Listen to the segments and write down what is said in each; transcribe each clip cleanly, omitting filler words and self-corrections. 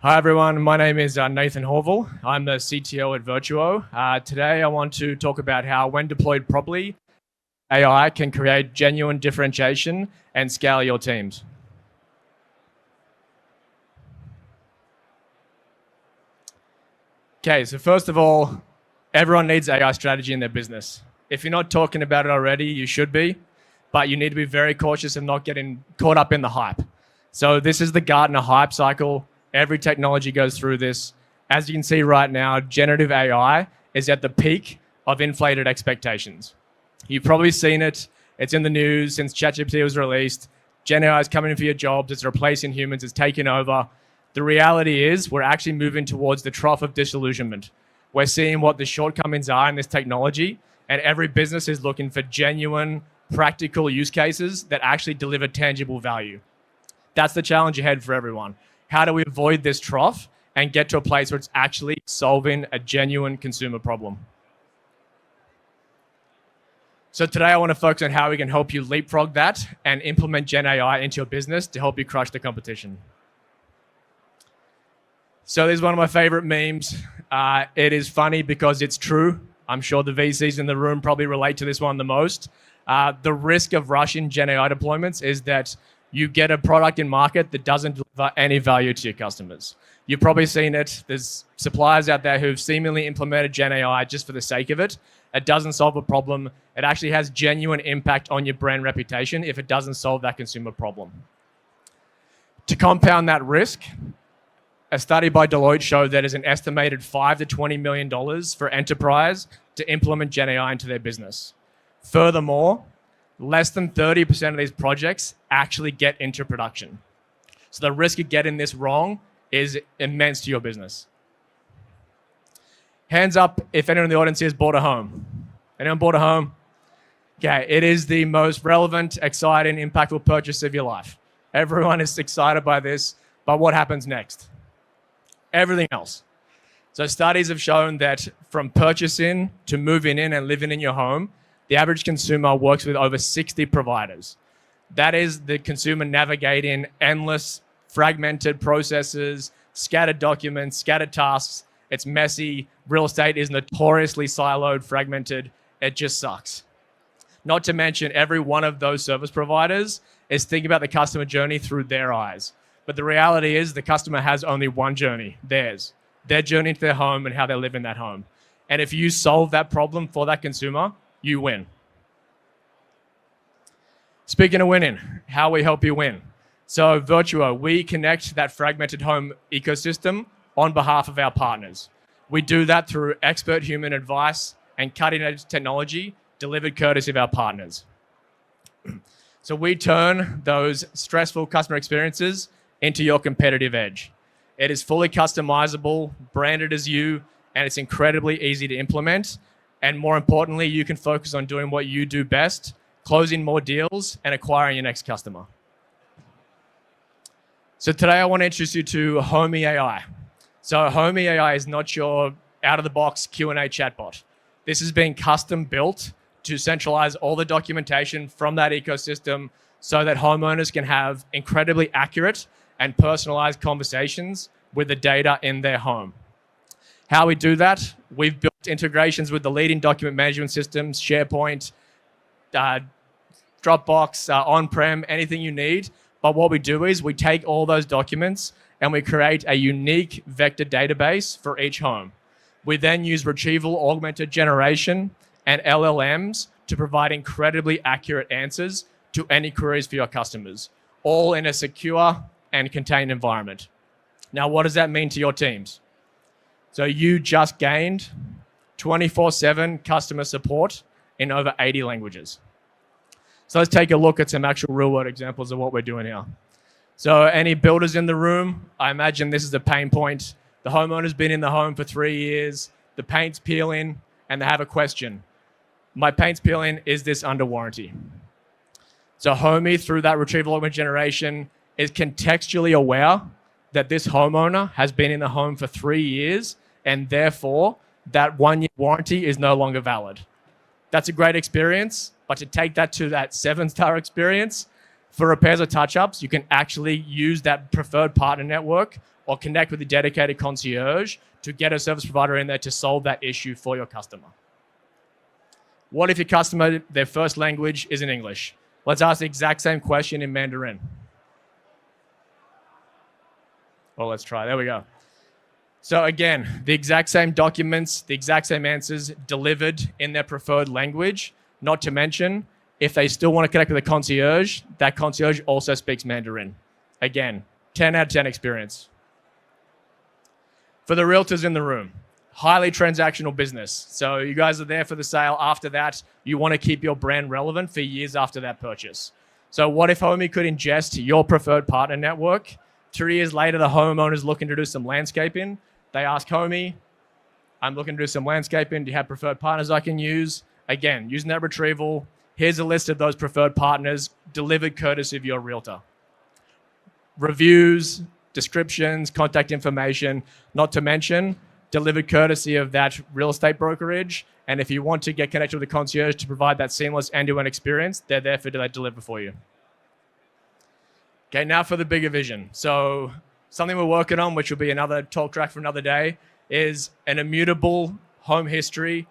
Hi everyone, my name is Nathan Horval. I'm the CTO at Virtuo. Today I want to talk about how, when deployed properly, AI can create genuine differentiation and scale your teams. Okay, so first of all, everyone needs AI strategy in their business. If you're not talking about it already, you should be, but you need to be very cautious of not getting caught up in the hype. So this is the Gartner hype cycle. Every technology goes through this. As you can see right now, generative AI is at the peak of inflated expectations. You've probably seen it. It's in the news since ChatGPT was released. GenAI is coming in for your jobs. It's replacing humans. It's taking over. The reality is we're actually moving towards the trough of disillusionment. We're seeing what the shortcomings are in this technology, and every business is looking for genuine, practical use cases that actually deliver tangible value. That's the challenge ahead for everyone. How do we avoid this trough and get to a place where it's actually solving a genuine consumer problem? So today I want to focus on how we can help you leapfrog that and implement GenAI into your business to help you crush the competition. So this is one of my favorite memes. It is funny because it's true. I'm sure the VCs in the room probably relate to this one the most. The risk of rushing GenAI deployments is that you get a product in market that doesn't deliver any value to your customers. You've probably seen it. There's suppliers out there who've seemingly implemented GenAI just for the sake of it. It doesn't solve a problem. It actually has genuine impact on your brand reputation if it doesn't solve that consumer problem. To compound that risk, a study by Deloitte showed that it's an estimated $5 to $20 million for enterprise to implement GenAI into their business. Furthermore, less than 30% of these projects actually get into production. So the risk of getting this wrong is immense to your business. Hands up if anyone in the audience here has bought a home. Anyone bought a home? Okay, it is the most relevant, exciting, impactful purchase of your life. Everyone is excited by this, but what happens next? Everything else. So studies have shown that from purchasing to moving in and living in your home, the average consumer works with over 60 providers. That is the consumer navigating endless, fragmented processes, scattered documents, scattered tasks. It's messy. Real estate is notoriously siloed, fragmented. It just sucks. Not to mention, every one of those service providers is thinking about the customer journey through their eyes. But the reality is the customer has only one journey, theirs. Their journey into their home and how they live in that home. And if you solve that problem for that consumer, you win. Speaking of winning, how we help you win. So Virtuo, we connect that fragmented home ecosystem on behalf of our partners. We do that through expert human advice and cutting-edge technology delivered courtesy of our partners. So we turn those stressful customer experiences into your competitive edge. It is fully customizable, branded as you, and it's incredibly easy to implement. And more importantly, you can focus on doing what you do best, closing more deals and acquiring your next customer. So today I want to introduce you to HomieAI. So HomieAI is not your out-of-the-box Q&A chatbot. This is being custom built to centralize all the documentation from that ecosystem so that homeowners can have incredibly accurate and personalized conversations with the data in their home. How we do that, we've built integrations with the leading document management systems, SharePoint, Dropbox, on-prem, anything you need. But what we do is we take all those documents and we create a unique vector database for each home. We then use retrieval augmented generation and LLMs to provide incredibly accurate answers to any queries for your customers, all in a secure and contained environment. Now, what does that mean to your teams? So you just gained 24/7 customer support in over 80 languages. So let's take a look at some actual real-world examples of what we're doing here. So any builders in the room, I imagine this is a pain point. The homeowner's been in the home for 3 years, the paint's peeling, and they have a question. My paint's peeling, is this under warranty? So Homie, through that retrieval augmented generation, is contextually aware that this homeowner has been in the home for 3 years, and therefore that 1 year warranty is no longer valid. That's a great experience, but to take that to that 7-star experience, For repairs or touch-ups, you can actually use that preferred partner network or connect with the dedicated concierge to get a service provider in there to solve that issue for your customer. What if your customer, their first language isn't English? Let's ask the exact same question in Mandarin. Well, let's try. There we go. So again, the exact same documents, the exact same answers delivered in their preferred language. Not to mention, if they still want to connect with a concierge, that concierge also speaks Mandarin. Again, 10 out of 10 experience. For the realtors in the room, highly transactional business. So you guys are there for the sale. After that, you want to keep your brand relevant for years after that purchase. So what if Homie could ingest your preferred partner network? 3 years later, the homeowner's looking to do some landscaping. They ask Homie, I'm looking to do some landscaping. Do you have preferred partners I can use? Again, using that retrieval, here's a list of those preferred partners delivered courtesy of your realtor. Reviews, descriptions, contact information, not to mention delivered courtesy of that real estate brokerage. And if you want to get connected with the concierge to provide that seamless end-to-end experience, they're there for to deliver for you. Okay, now for the bigger vision. So something we're working on, which will be another talk track for another day, is an immutable home history,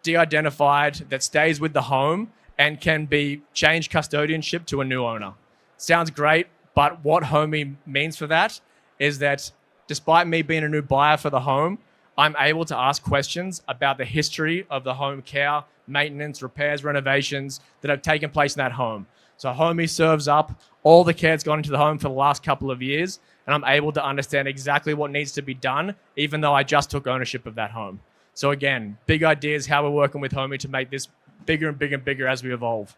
de-identified, that stays with the home and can be changed custodianship to a new owner. Sounds great, but what Homie means for that is that despite me being a new buyer for the home, I'm able to ask questions about the history of the home care, maintenance, repairs, renovations that have taken place in that home. So Homie serves up all the care that's gone into the home for the last couple of years, and I'm able to understand exactly what needs to be done, even though I just took ownership of that home. So again, big ideas, how we're working with Homie to make this bigger and bigger and bigger as we evolve.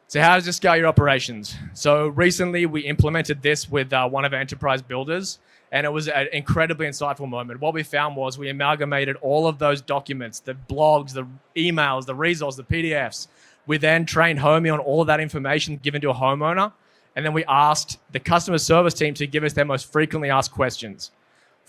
So how does this scale your operations? So recently we implemented this with one of our enterprise builders, and it was an incredibly insightful moment. What we found was we amalgamated all of those documents, the blogs, the emails, the resources, the PDFs. We then trained Homie on all of that information given to a homeowner, and then we asked the customer service team to give us their most frequently asked questions.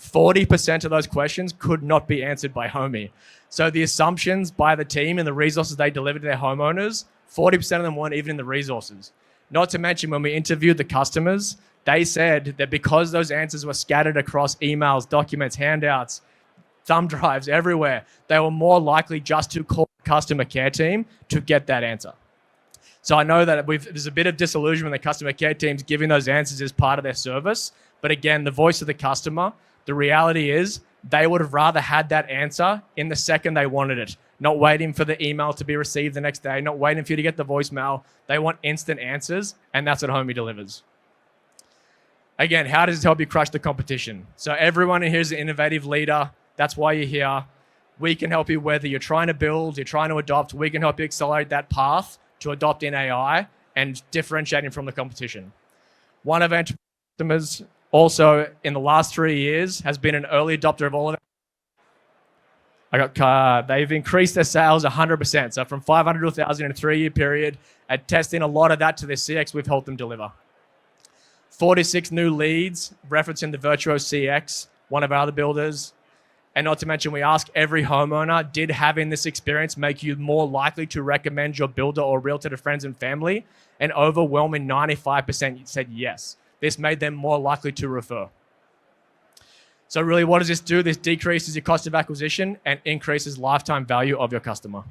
40% of those questions could not be answered by Homie. So the assumptions by the team and the resources they delivered to their homeowners, 40% of them weren't even in the resources. Not to mention when we interviewed the customers, they said that because those answers were scattered across emails, documents, handouts, thumb drives everywhere, they were more likely just to call the customer care team to get that answer. So I know that there's a bit of disillusionment when the customer care team's giving those answers as part of their service. But again, the voice of the customer, the reality is they would have rather had that answer in the second they wanted it, not waiting for the email to be received the next day, not waiting for you to get the voicemail. They want instant answers, and that's what Homie delivers. Again, how does it help you crush the competition? So everyone in here is an innovative leader. That's why you're here. We can help you whether you're trying to build, you're trying to adopt. We can help you accelerate that path to adopting AI and differentiating from the competition. One of our customers also in the last 3 years has been an early adopter of all of it. They've increased their sales 100%. So from 500 to 1,000 in a 3-year period, at testing a lot of that to their CX, we've helped them deliver. 46 new leads, referencing the Virtuo CX, one of our other builders. And not to mention, we ask every homeowner, did having this experience make you more likely to recommend your builder or realtor to friends and family? An overwhelming 95% said yes. This made them more likely to refer. So really, what does this do? This decreases your cost of acquisition and increases lifetime value of your customer.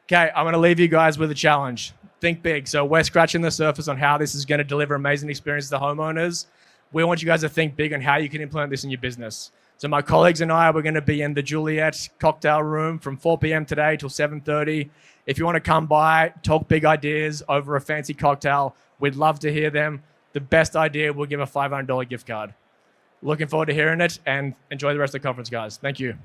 Okay, I'm going to leave you guys with a challenge. Think big. So we're scratching the surface on how this is going to deliver amazing experiences to homeowners. We want you guys to think big on how you can implement this in your business. So my colleagues and I, we're going to be in the Juliet cocktail room from 4 p.m. today till 7:30. If you want to come by, talk big ideas over a fancy cocktail, we'd love to hear them. The best idea, we'll give a $500 gift card. Looking forward to hearing it, and enjoy the rest of the conference, guys. Thank you.